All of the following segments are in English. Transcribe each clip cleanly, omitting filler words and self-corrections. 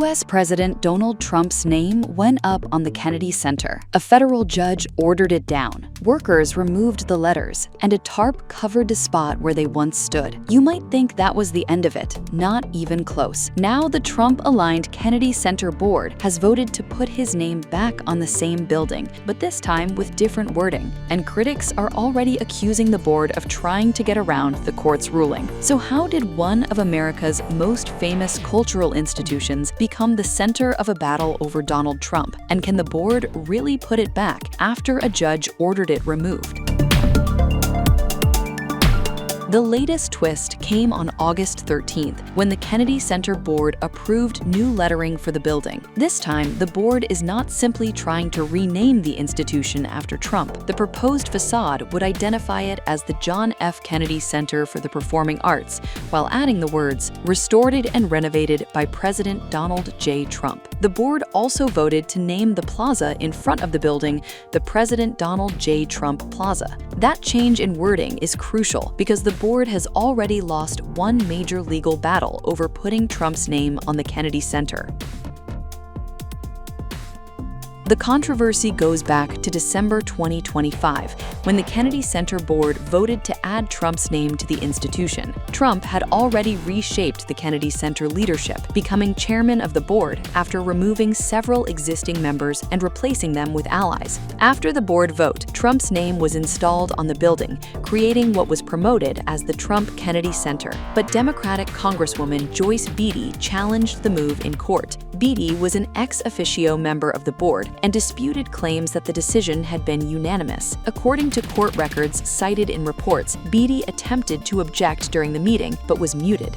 U.S. President Donald Trump's name went up on the Kennedy Center. A federal judge ordered it down. Workers removed the letters, and a tarp covered the spot where they once stood. You might think that was the end of it. Not even close. Now the Trump-aligned Kennedy Center board has voted to put his name back on the same building, but this time with different wording. And critics are already accusing the board of trying to get around the court's ruling. So how did one of America's most famous cultural institutions become the center of a battle over Donald Trump? And can the board really put it back after a judge ordered it removed? The latest twist came on August 13th, when the Kennedy Center board approved new lettering for the building. This time, the board is not simply trying to rename the institution after Trump. The proposed facade would identify it as the John F. Kennedy Center for the Performing Arts, while adding the words, "restored and renovated by President Donald J. Trump." The board also voted to name the plaza in front of the building the President Donald J. Trump Plaza. That change in wording is crucial because the board has already lost one major legal battle over putting Trump's name on the Kennedy Center. The controversy goes back to December 2025, when the Kennedy Center board voted to add Trump's name to the institution. Trump had already reshaped the Kennedy Center leadership, becoming chairman of the board after removing several existing members and replacing them with allies. After the board vote, Trump's name was installed on the building, creating what was promoted as the Trump Kennedy Center. But Democratic Congresswoman Joyce Beatty challenged the move in court. Beatty was an ex officio member of the board and disputed claims that the decision had been unanimous. According to court records cited in reports, Beatty attempted to object during the meeting but was muted.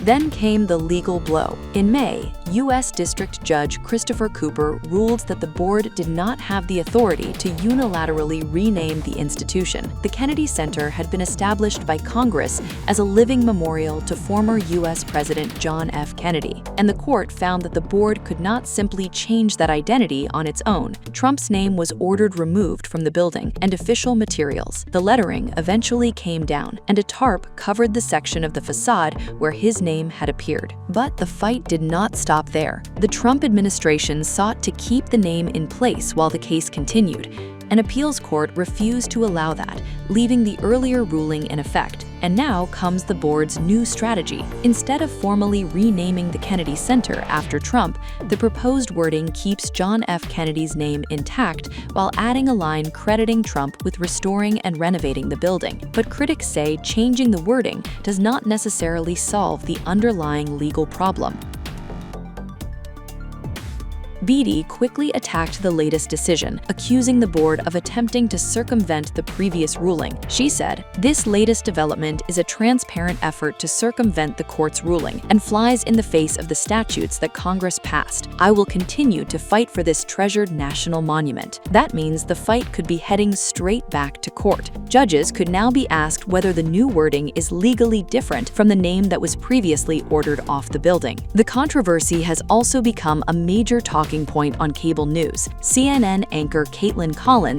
Then came the legal blow. In May, U.S. District Judge Christopher Cooper ruled that the board did not have the authority to unilaterally rename the institution. The Kennedy Center had been established by Congress as a living memorial to former U.S. President John F. Kennedy, and the court found that the board could not simply change that identity on its own. Trump's name was ordered removed from the building and official materials. The lettering eventually came down, and a tarp covered the section of the facade where his name had appeared. But the fight did not stop there. The Trump administration sought to keep the name in place while the case continued. An appeals court refused to allow that, leaving the earlier ruling in effect. And now comes the board's new strategy. Instead of formally renaming the Kennedy Center after Trump, the proposed wording keeps John F. Kennedy's name intact while adding a line crediting Trump with restoring and renovating the building. But critics say changing the wording does not necessarily solve the underlying legal problem. Beatty quickly attacked the latest decision, accusing the board of attempting to circumvent the previous ruling. She said, "This latest development is a transparent effort to circumvent the court's ruling and flies in the face of the statutes that Congress passed. I will continue to fight for this treasured national monument." That means the fight could be heading straight back to court. Judges could now be asked whether the new wording is legally different from the name that was previously ordered off the building. The controversy has also become a major talking point on cable news. CNN anchor Kaitlan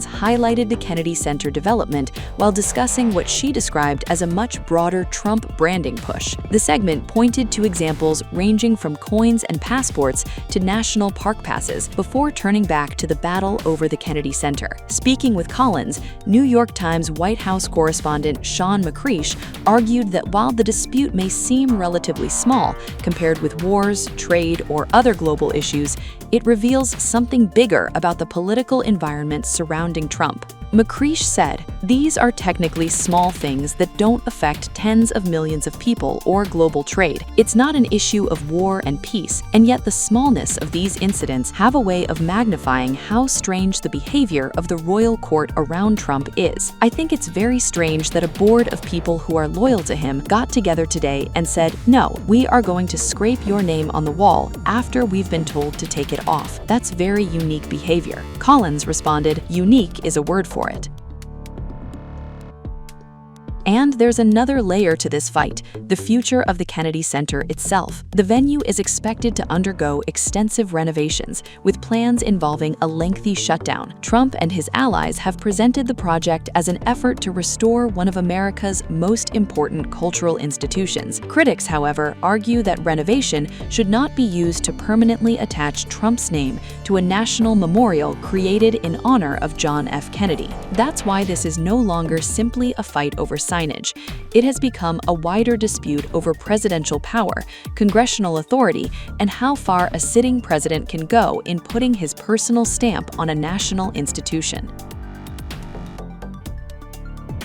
highlighted the Kennedy Center development while discussing what she described as a much broader Trump branding push. The segment pointed to examples ranging from coins and passports to national park passes before turning back to the battle over the Kennedy Center. Speaking with Collins, New York Times White House correspondent Sean McCreish argued that while the dispute may seem relatively small compared with wars, trade, or other global issues, it reveals something bigger about the political environment surrounding Trump. McCreish said, "These are technically small things that don't affect tens of millions of people or global trade. It's not an issue of war and peace, and yet the smallness of these incidents have a way of magnifying how strange the behavior of the royal court around Trump is. I think it's very strange that a board of people who are loyal to him got together today and said, 'No, we are going to scrape your name on the wall after we've been told to take it off.' That's very unique behavior." Collins responded, "Unique is a word for it." And there's another layer to this fight: the future of the Kennedy Center itself. The venue is expected to undergo extensive renovations, with plans involving a lengthy shutdown. Trump and his allies have presented the project as an effort to restore one of America's most important cultural institutions. Critics, however, argue that renovation should not be used to permanently attach Trump's name to a national memorial created in honor of John F. Kennedy. That's why this is no longer simply a fight over signage. It has become a wider dispute over presidential power, congressional authority, and how far a sitting president can go in putting his personal stamp on a national institution.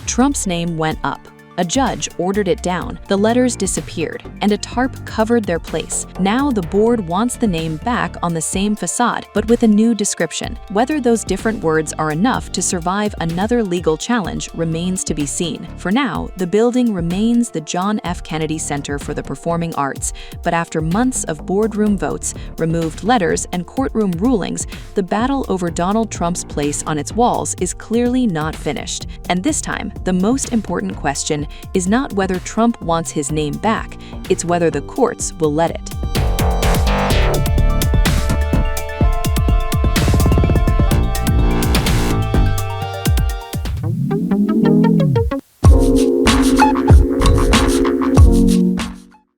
Trump's name went up. A judge ordered it down, the letters disappeared, and a tarp covered their place. Now the board wants the name back on the same facade, but with a new description. Whether those different words are enough to survive another legal challenge remains to be seen. For now, the building remains the John F. Kennedy Center for the Performing Arts, but after months of boardroom votes, removed letters, and courtroom rulings, the battle over Donald Trump's place on its walls is clearly not finished. And this time, the most important question is not whether Trump wants his name back, it's whether the courts will let it.